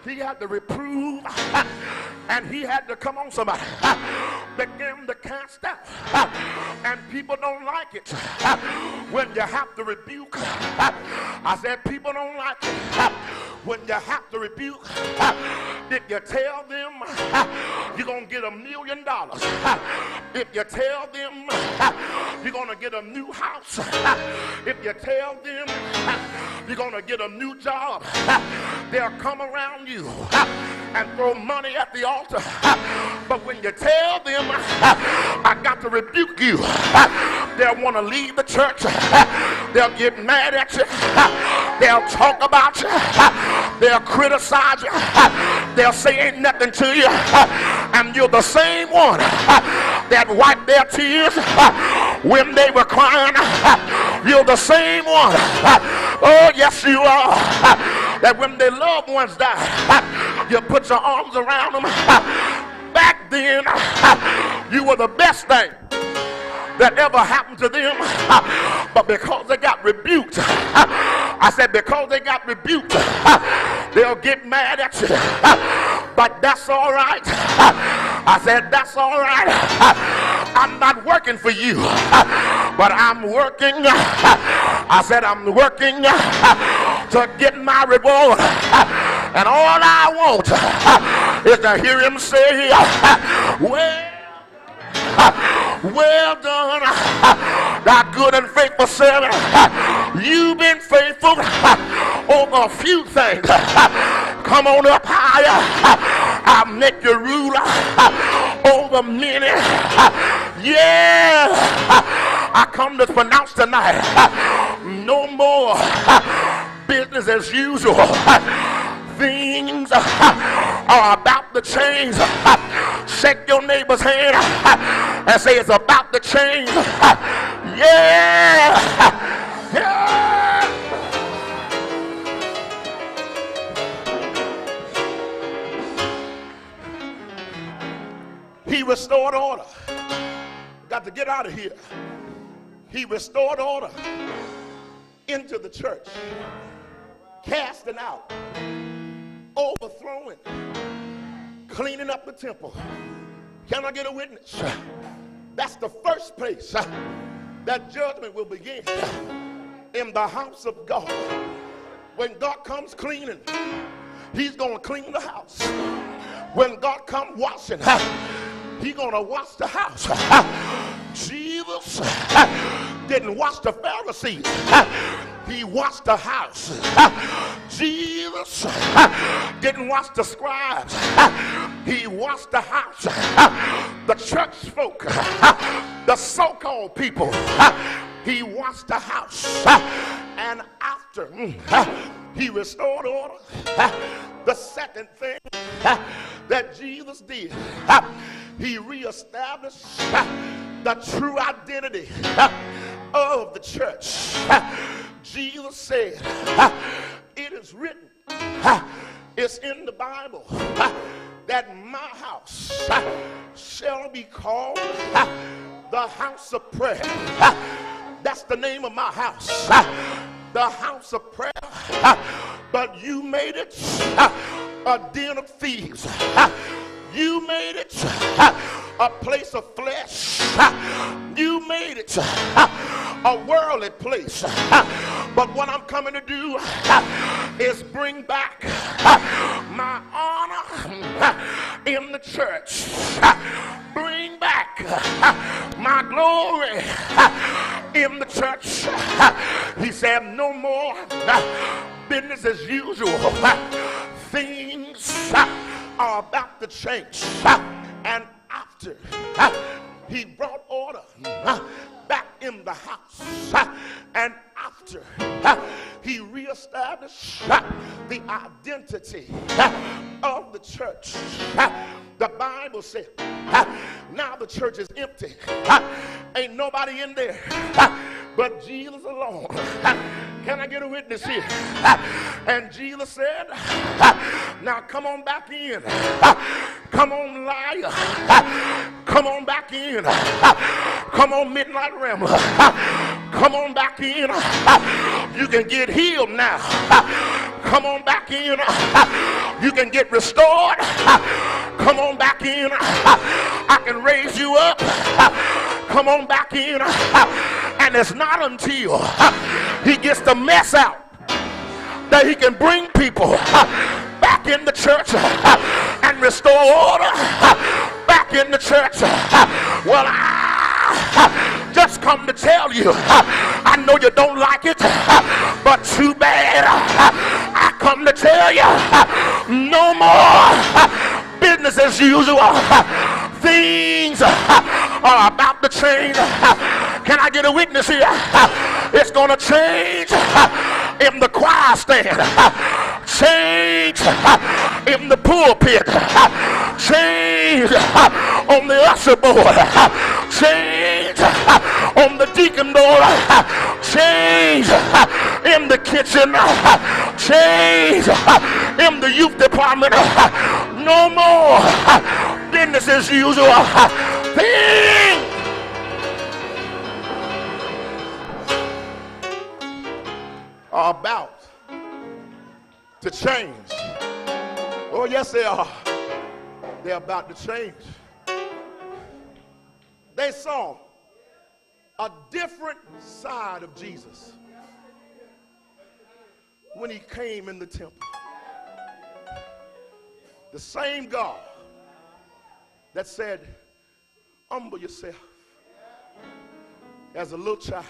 He had to reprove, and he had to, come on somebody, begin to cast out. And people don't like it when you have to rebuke. I said people don't like it when you have to rebuke. If you tell them you're going to get $1 million, if you tell them you're going to get a new house, if you tell them you're going to get a new job, they'll come around you and throw money at the altar. But when you tell them I got to rebuke you, they'll want to leave the church. They'll get mad at you. They'll talk about you. They'll criticize you. They'll say ain't nothing to you. And you're the same one that wiped their tears when they were crying. You're the same one. Oh, yes, you are. That when their loved ones die, you put your arms around them. Back then, you were the best thing that ever happened to them. But because they got rebuked, I said because they got rebuked, they'll get mad at you. But that's all right. I said that's all right. I'm not working for you, but I'm working. I said I'm working to get my reward. And all I want is to hear him say, well done, thy good and faithful servant. You've been faithful over a few things. Come on up higher. I'll make you ruler over many. Yeah, I come to pronounce tonight, no more business as usual. Things are about to change. Shake your neighbor's hand and say it's about to change. Yeah. Yeah. He restored order. Got to get out of here. He restored order into the church. Casting out, overthrowing, cleaning up the temple. Can I get a witness? That's the first place that judgment will begin, in the house of God. When God comes cleaning, he's going to clean the house. When God comes washing, he's going to wash the house. Jesus didn't wash the Pharisees. He washed the house. Jesus didn't wash the scribes. He washed the house. The church folk, the so-called people, he washed the house. And after he restored order, the second thing that Jesus did, he reestablished the true identity of the church. Jesus said, it is written, it's in the Bible, that my house shall be called the house of prayer. That's the name of my house, the house of prayer. But you made it a den of thieves. You made it a place of flesh. You made it a worldly place. But what I'm coming to do is bring back my honor in the church. Bring back my glory in the church. He said, no more business as usual. Things are about to change. And after he brought order back in the house, and after he reestablished the identity of the church, the Bible said, now the church is empty. Ain't nobody in there but Jesus alone. Can I get a witness here? And Jesus said, now come on back in. Come on, liar. Come on back in. Come on, midnight rambler. Come on back in. You can get healed now. Come on back in. You can get restored. Come on back in. I can raise you up. Come on back in. And it's not until he gets the mess out that he can bring people back in the church and restore order back in the church. Well, I just come to tell you, I know you don't like it, but too bad. I come to tell you, no more business as usual. Things are about to change. Can I get a witness here? It's going to change in the choir stand, change in the pulpit, change on the usher board, change on the deacon door, change in the kitchen, change in the youth department. No more business as usual. Things are about to change. Oh, yes, they are. They're about to change. They saw a different side of Jesus when he came in the temple. The same God that said, humble yourself as a little child,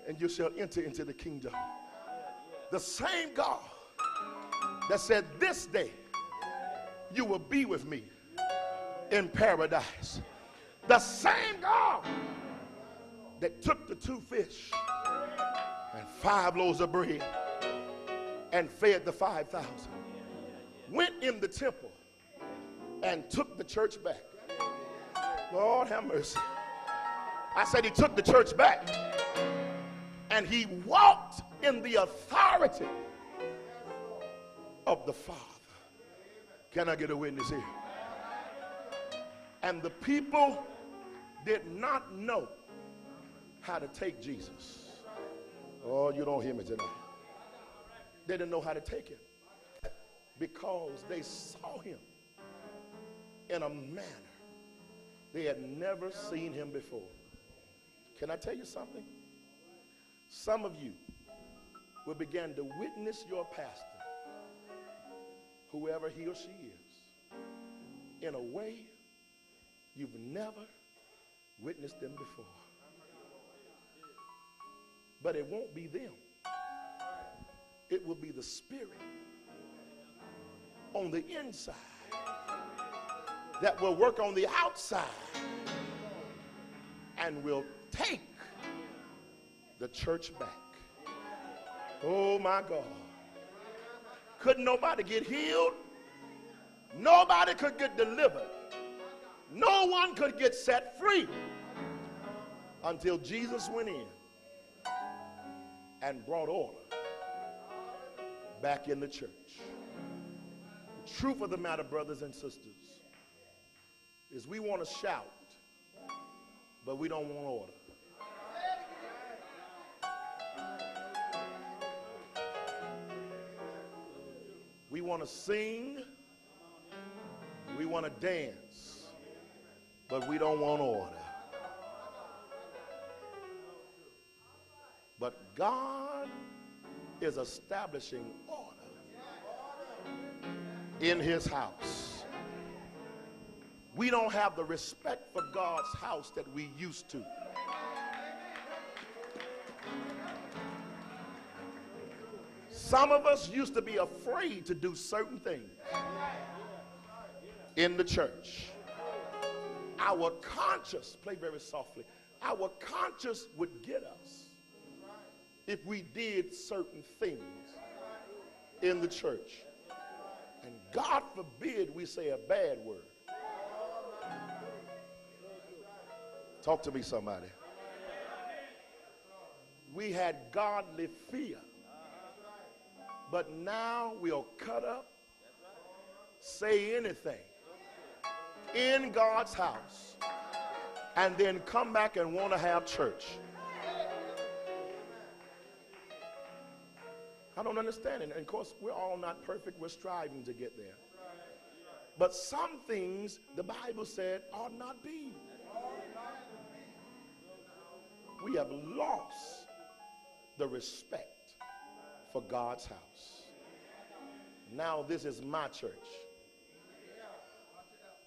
and you shall enter into the kingdom. The same God that said, this day you will be with me in paradise. The same God that took the 2 fish and 5 loaves of bread and fed the 5,000 went in the temple and took the church back. Lord have mercy. I said he took the church back. And he walked in the authority of the Father. Can I get a witness here? And the people did not know how to take Jesus. Oh, you don't hear me tonight. They didn't know how to take him because they saw him in a manner they had never seen him before. Can I tell you something? Some of you will begin to witness your pastor, whoever he or she is, in a way you've never witnessed them before. But it won't be them. It will be the Spirit on the inside that will work on the outside and will take the church back. Oh my God. Couldn't nobody get healed? Nobody could get delivered. No one could get set free until Jesus went in and brought order back in the church. The truth of the matter, brothers and sisters, is we want to shout, but we don't want order. We want to sing, we want to dance, but we don't want order. But God is establishing order in his house. We don't have the respect for God's house that we used to. Some of us used to be afraid to do certain things in the church. Our conscience, play very softly, our conscience would get us if we did certain things in the church. And God forbid we say a bad word. Talk to me, somebody. We had godly fear. But now we'll cut up, say anything in God's house, and then come back and want to have church. I don't understand it. And of course, we're all not perfect. We're striving to get there. But some things the Bible said ought not be. We have lost the respect for God's house. Now this is my church.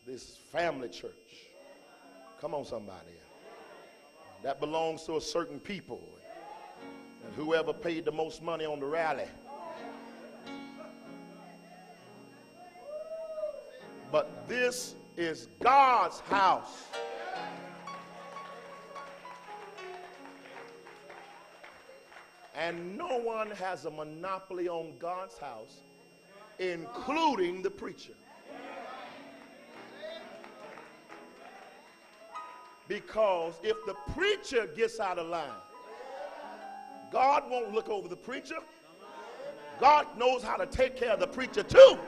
This family church. Come on, somebody. That belongs to a certain people. And whoever paid the most money on the rally. But this is God's house. And no one has a monopoly on God's house, including the preacher. Because if the preacher gets out of line, God won't look over the preacher. God knows how to take care of the preacher too.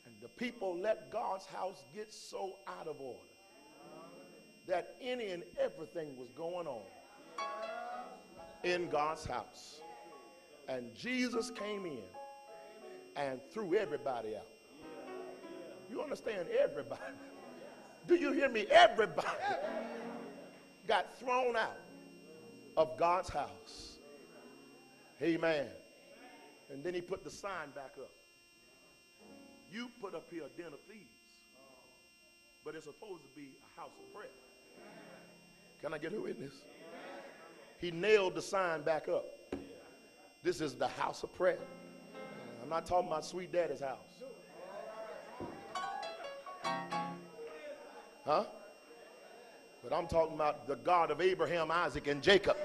And the people let God's house get so out of order that any and everything was going on in God's house. And Jesus came in and threw everybody out. You understand? Everybody. Do you hear me? Everybody got thrown out of God's house. Amen. And then he put the sign back up. You put up here a den of thieves, but it's supposed to be a house of prayer. Can I get a witness? He nailed the sign back up. This is the house of prayer. I'm not talking about sweet daddy's house. Huh? But I'm talking about the God of Abraham, Isaac, and Jacob.